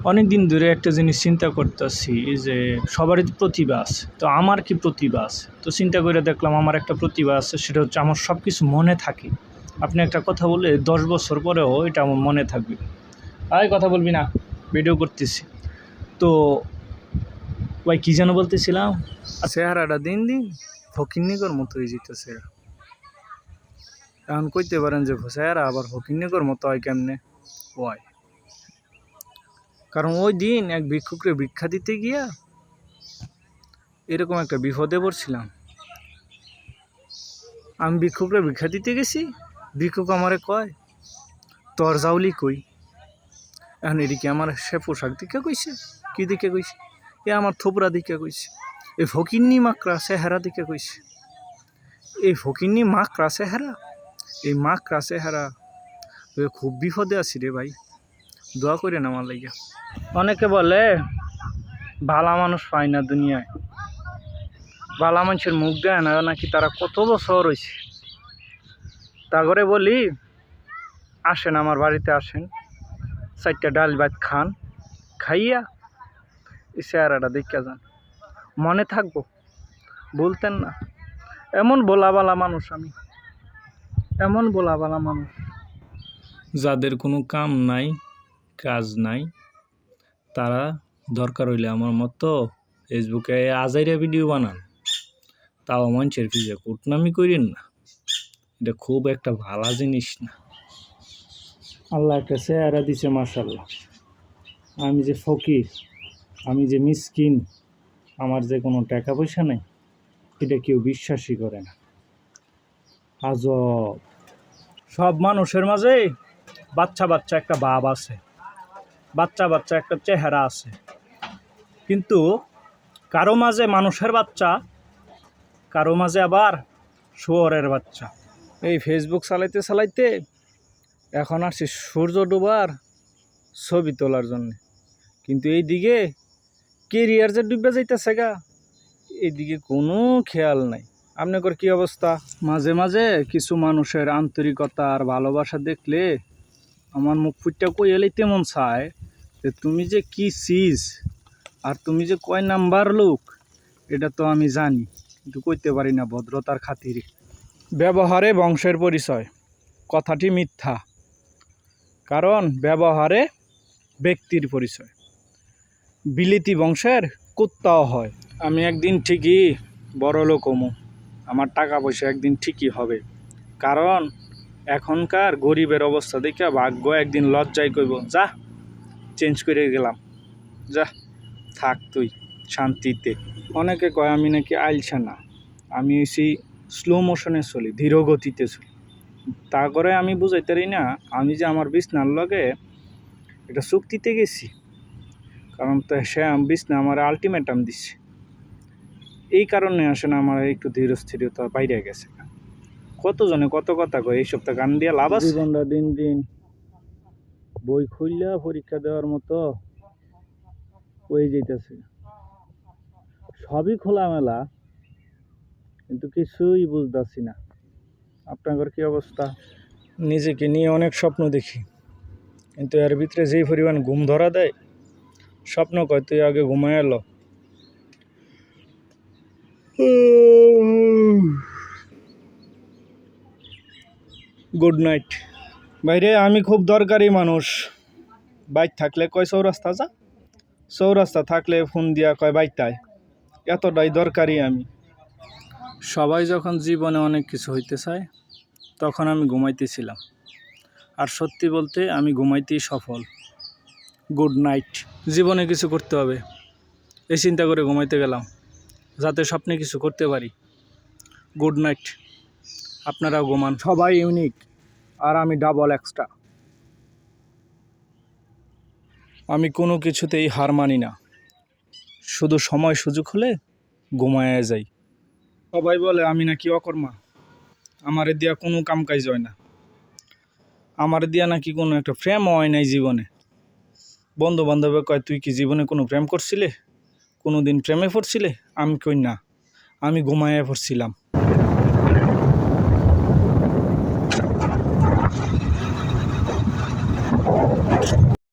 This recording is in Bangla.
অনেকদিন ধরে একটা জিনিস চিন্তা করতেছি যে সবারই তো প্রতিভা আছে, তো আমার কি প্রতিভা আছে? তো চিন্তা করে দেখলাম আমার একটা প্রতিভা আছে, সেটা হচ্ছে আমার সব কিছু মনে থাকে। আপনি একটা কথা বলে 10 বছর পরেও এটা আমার মনে থাকবে। আয় কথা বলবি না, ভিডিও করতেছি তো। ভাই কী যেন বলতেছিলাম, চেহারাটা দিন দিন ফকিন্নিকর মতো হয়ে যেতেছে। এখন কইতে পারেন যে চেহারা আবার ফকিন্নিকর মতো হয় কেমনে? হয় কারণ ওই দিন এক ভিক্ষুকরে ভিক্ষা দিতে গিয়া এরকম একটা বিপদে পড়ছিলাম। আমি ভিক্ষুকরে ভিক্ষা দিতে গেছি, ভিক্ষুক আমারে কয় তোর জাউলি কই। এখন এদিকে আমার সে পোশাক দিকে কইছে, কি দিকে কইছে? এ আমার থোপরা দিকে কইছে। এই ফকিন্নি মাকড়া চেহারা দিকে কইছে। এই ফকিন্নি মাকড়া চেহারা, এই মাকড়া চেহারা খুব বিপদে আছি রে ভাই, দোয়া করেন আমার লাগিয়া। অনেকে বলে ভালা মানুষ পায় না দুনিয়ায়, ভালা মানুষের মুখ দেয় না নাকি তারা কত বছর হয়েছে। তা করে বলি আসেন আমার বাড়িতে, আসেন 4টা ডাল ভাত খান, খাইয়া এই চেহারাটা দেখে যান, মনে থাকবো, বলতেন না। এমন বোলাবালা মানুষ আমি, এমন বোলাবালা মানুষ যাদের কোনো কাম নাই, কাজ নাই, তারা দরকার হইলে আমার মতো ফেসবুকে আজাইরা ভিডিও বানান, তাও মানুষের পিছে কুটনামি করেন না। এটা খুব একটা ভালো জিনিস না। আল্লাহ একটা চেহারা দিছে মাশাআল্লাহ। আমি যে ফকির, আমি যে মিসকিন, আমার যে কোনো টাকা পয়সা নেই, এটা কেউ বিশ্বাসই করে না। আজব, সব মানুষের মাঝে বাচ্চা বাচ্চা একটা ভাব আছে, বাচ্চা বাচ্চা একটা চেহারা আছে, কিন্তু কারো মাঝে মানুষের বাচ্চা, কারো মাঝে আবার শুয়োরের বাচ্চা। এই ফেসবুক চালাইতে চালাইতে এখন আসছি সূর্য ডোবার ছবি তোলার জন্য, কিন্তু এইদিকে কেরিয়ার যে ডুবে যাইতেছে গা, এইদিকে কোনো খেয়াল নাই। আপনাদের কি অবস্থা? মাঝে মাঝে কিছু মানুষের আন্তরিকতা আর ভালোবাসা দেখলে আমার মুখ ফুটটা কই এলেই তেমন চায় যে তুমি যে কি চিজ আর তুমি যে কয় নাম্বার লোক, এটা তো আমি জানি, কিন্তু কইতে পারি না ভদ্রতার খাতিরে। ব্যবহারে বংশের পরিচয় কথাটি মিথ্যা, কারণ ব্যবহারে ব্যক্তির পরিচয়। বিলিতি বংশের কুত্তাও হয়। আমি একদিন ঠিকই বড় লোক হমু, আমার টাকা পয়সা একদিন ঠিকই হবে, কারণ এখনকার গরিবের অবস্থা দেখে ভাগ্য একদিন লজ্জায় কইব যা চেঞ্জ করে গেলাম, যা থাক তুই শান্তিতে। অনেকে কয় আমি নাকি আইলসা না, আমি হইছি স্লো মোশনে চলি, ধীর গতিতে চলি। তা করে আমি বুঝাইতে পারি না আমি যে আমার বিছনার লগে এটা চুক্তিতে গেছি, কারণ তো সে বিছনা আমার আলটিমেটাম দিচ্ছে। এই কারণে আসে না আমার একটু ধীর স্থিরতা বাইরে গেছে। কতজনে কত কথা কয়, এইসব তো গান দিয়ে লাভ আছে? জীবনটা দিন দিন বই খুললা পরীক্ষা দেওয়ার মতো হয়ে যাইতেছে, সবই খোলামেলা, কিন্তু কিছুই বুঝতেছি না। আপনাদের কি অবস্থা? নিজেকে নিয়ে অনেক স্বপ্ন দেখি, কিন্তু এর ভিতরে যেই পরিমাণ ঘুম ধরা দেয়, স্বপ্ন কয় তুই আগে ঘুমায় এলো। Good night. বাইরে আমি খুব দরকারি মানুষ, বাইক থাকলে কয় চৌরাস্তা যা, চৌরাস্তা থাকলে ফোন দিয়া কয় বাইকটায়, এতটাই দরকারি আমি। সবাই যখন জীবনে অনেক কিছু হইতে চায়, তখন আমি ঘুমাইতেছিলাম, আর সত্যি বলতে আমি ঘুমাইতেই সফল। Good night. জীবনে কিছু করতে হবে এই চিন্তা করে ঘুমাইতে গেলাম, যাতে স্বপ্নে কিছু করতে পারি। Good night. আপনারাও ঘুমান। সবাই ইউনিক আর আমি ডাবল এক্সট্রা। আমি কোনো কিছুতেই হার মানি না, শুধু সময় সুযোগ হলে ঘুমায় যাই। সবাই বলে আমি নাকি অকর্মা, আমারে দিয়া কোনো কাম কাজ হয় না, আমার দিয়া নাকি কোনো একটা প্রেমও হয় নাই জীবনে। বন্ধু বান্ধবে কয় তুই কি জীবনে কোনো প্রেম করছিলে, কোনো দিন প্রেমে পড়ছিলে? আমি কই না, আমি ঘুমায় পড়ছিলাম।